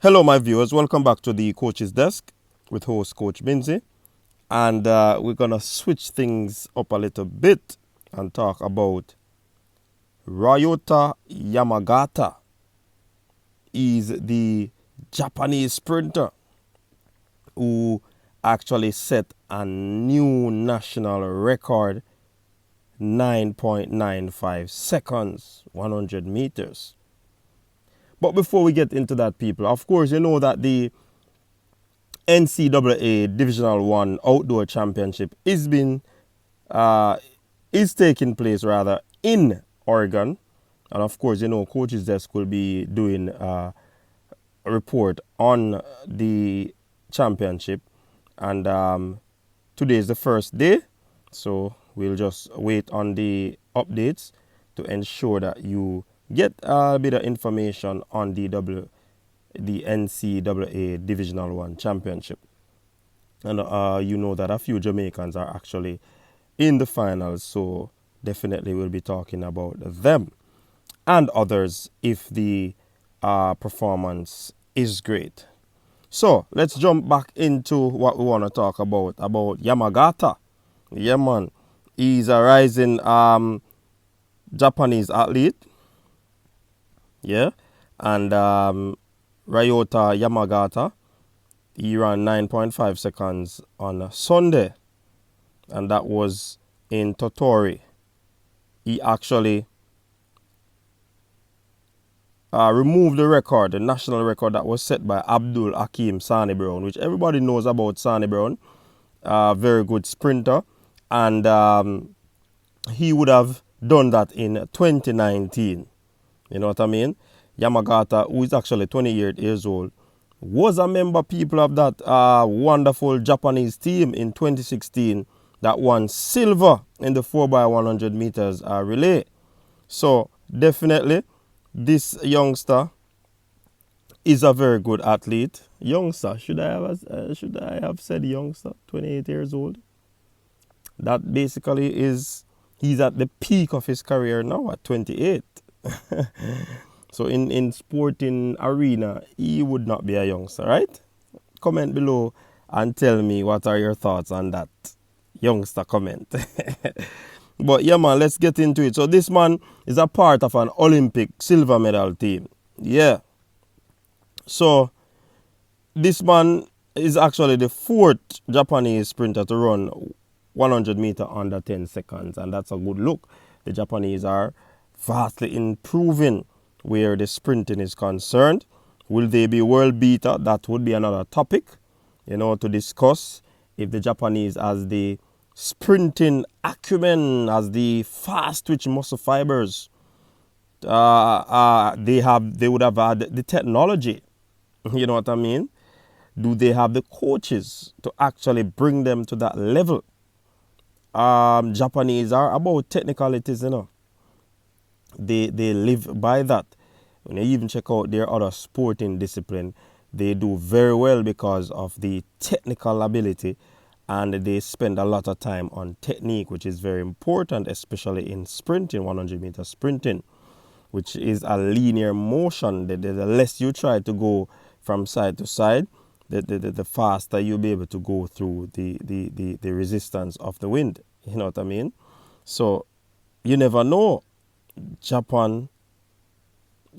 Hello, my viewers. Welcome back to the Coach's Desk with host Coach Binzi. And we're going to switch things up a little bit and talk about Ryota Yamagata. He's the Japanese sprinter who actually set a new national record, 9.95 seconds, 100 meters. But before we get into that, people, of course, you know that the NCAA Divisional 1 Outdoor Championship is taking place in Oregon. And of course, you know, Coach's Desk will be doing a report on the championship. And today is the first day, so we'll just wait on the updates to ensure that you get a bit of information on the NCAA Divisional 1 Championship. And you know that a few Jamaicans are actually in the finals, so definitely we'll be talking about them and others if the performance is great. So let's jump back into what we want to talk about Yamagata. Yeah, man. He's a rising Japanese athlete. Yeah. And Ryota Yamagata, he ran 9.5 seconds on Sunday. And that was in Totori. He actually removed the record, the national record that was set by Abdul Hakim Sani Brown, which everybody knows about Sani Brown. Very good sprinter. And he would have done that in 2019. You know what I mean? Yamagata, who is actually 28 years old, was a member, people, of that wonderful Japanese team in 2016 that won silver in the 4x100 meters relay. So definitely this youngster is a very good athlete. Youngster, should I have said youngster? 28 years old. That basically is, he's at the peak of his career now at 28. So in sporting arena, he would not be a youngster, right? Comment below and tell me what are your thoughts on that youngster comment. But yeah, man, let's get into it. So this man is a part of an Olympic silver medal team. Yeah. So this man is actually the fourth Japanese sprinter to run 100 meters under 10 seconds. And that's a good look. The Japanese are vastly improving where the sprinting is concerned. Will they be world beater? That would be another topic, you know, to discuss. If the Japanese has the sprinting acumen, as the fast twitch muscle fibers, they would have had the technology. You know what I mean? Do they have the coaches to actually bring them to that level? Japanese are about technicalities, you know. They live by that. When you even check out their other sporting discipline, they do very well because of the technical ability, and they spend a lot of time on technique, which is very important, especially in sprinting, 100 meter sprinting, which is a linear motion. The less you try to go from side to side, the faster you'll be able to go through the resistance of the wind. You know what I mean? So you never know. Japan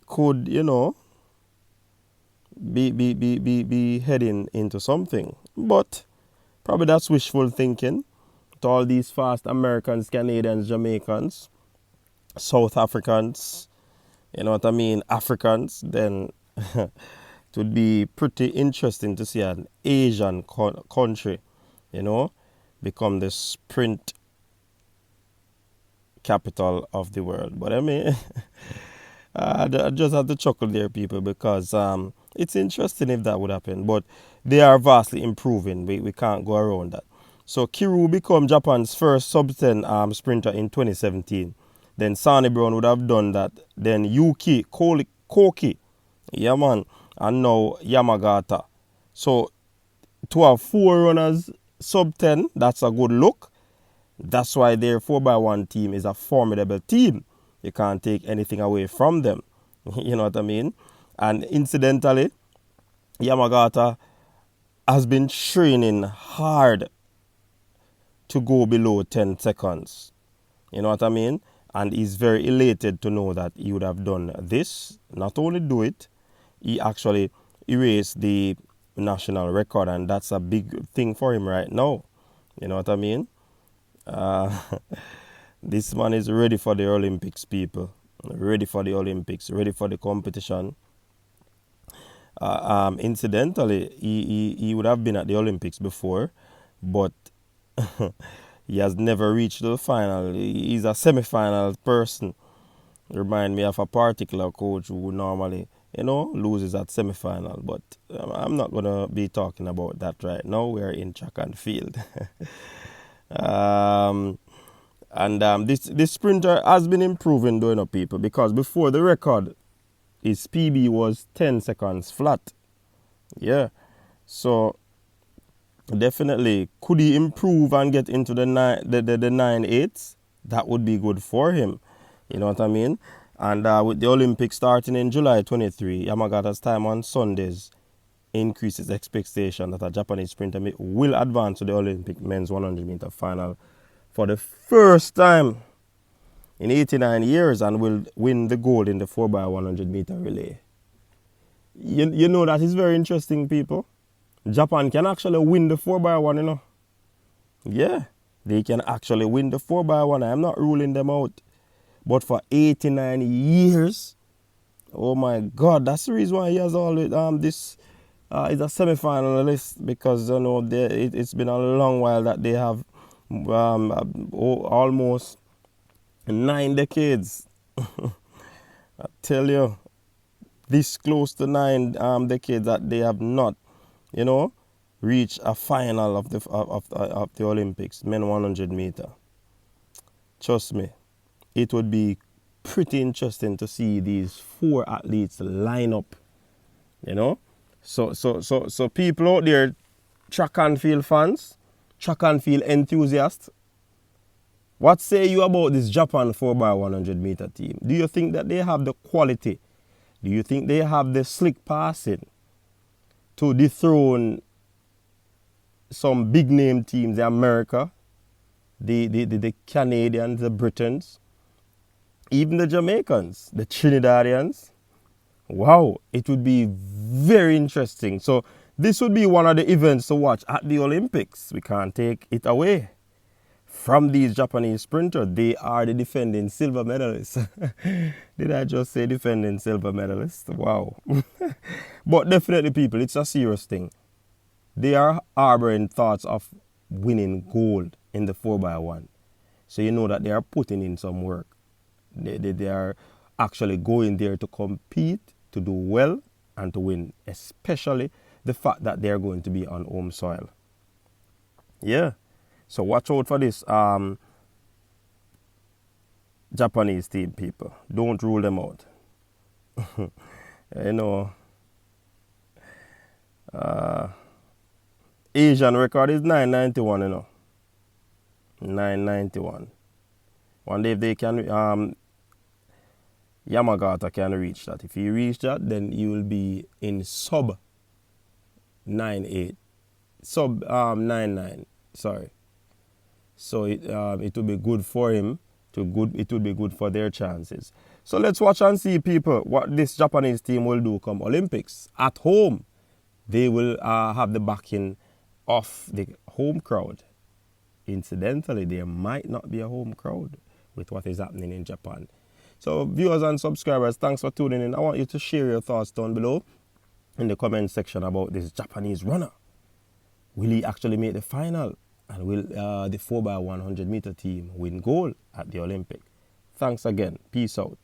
could, you know, be heading into something. But probably that's wishful thinking. To all these fast Americans, Canadians, Jamaicans, South Africans, you know what I mean, Africans, then it would be pretty interesting to see an Asian country, you know, become the sprint capital of the world. But I mean, I just have to chuckle there, people, because it's interesting if that would happen. But they are vastly improving. We can't go around that. So Kiru became Japan's first sub-10 sprinter in 2017. Then Sani Brown would have done that. Then Yuki Koki, yeah, man, and now Yamagata. So to have 4 runners sub-10, that's a good look. That's why their 4x1 team is a formidable team. You can't take anything away from them. You know what I mean? And incidentally, Yamagata has been training hard to go below 10 seconds. You know what I mean? And he's very elated to know that he would have done this. Not only do it, he actually erased the national record, and that's a big thing for him right now. You know what I mean? Uh, this man is ready for the Olympics, people. Ready for the Olympics, ready for the competition. Incidentally, he would have been at the Olympics before, but he has never reached the final. He's a semi-final person. Remind me of a particular coach who normally, loses at semi-final. But I'm not going to be talking about that right now. We're in track and field. This sprinter has been improving, though, people, because before the record, his PB was 10 seconds flat. Yeah. So definitely, could he improve and get into the 9.8s? That would be good for him. You know what I mean? And with the Olympics starting in July 23, Yamagata's time on Sundays increases expectation that a Japanese sprinter will advance to the Olympic men's 100-meter final for the first time in 89 years and will win the gold in the 4x100-meter relay. You know that is very interesting, people. Japan can actually win the 4x1, Yeah, they can actually win the 4x1. I'm not ruling them out. But for 89 years, oh my God, that's the reason why he has all this is a semi-finalist, because it's been a long while that they have almost 9 decades. I tell you, this close to 9 decades that they have not, reached a final of the Olympics, men 100 meter. Trust me, it would be pretty interesting to see these 4 athletes line up. So people out there, track and field fans, track and field enthusiasts, what say you about this Japan 4x100 meter team? Do you think that they have the quality? Do you think they have the slick passing to dethrone some big name teams, the America, the Canadians, the Britons, even the Jamaicans, the Trinidadians? Wow, it would be very interesting. So this would be one of the events to watch at the Olympics. We can't take it away from these Japanese sprinters. They are the defending silver medalists. Did I just say defending silver medalists? Wow. But definitely, people, it's a serious thing. They are harboring thoughts of winning gold in the 4x1. So you know that they are putting in some work. They are actually going there to compete, to do well, and to win. Especially the fact that they are going to be on home soil. Yeah. So watch out for this Japanese team, people. Don't rule them out. Asian record is 991, 991. One day if they can, Yamagata can reach that. If he reach that, then he will be in sub 98, sub 99. Sorry. So it will be good for him. It will be good for their chances. So let's watch and see, people, what this Japanese team will do come Olympics. At home, they will have the backing of the home crowd. Incidentally, there might not be a home crowd with what is happening in Japan. So viewers and subscribers, thanks for tuning in. I want you to share your thoughts down below in the comment section about this Japanese runner. Will he actually make the final? And will the 4x100 meter team win gold at the Olympic? Thanks again. Peace out.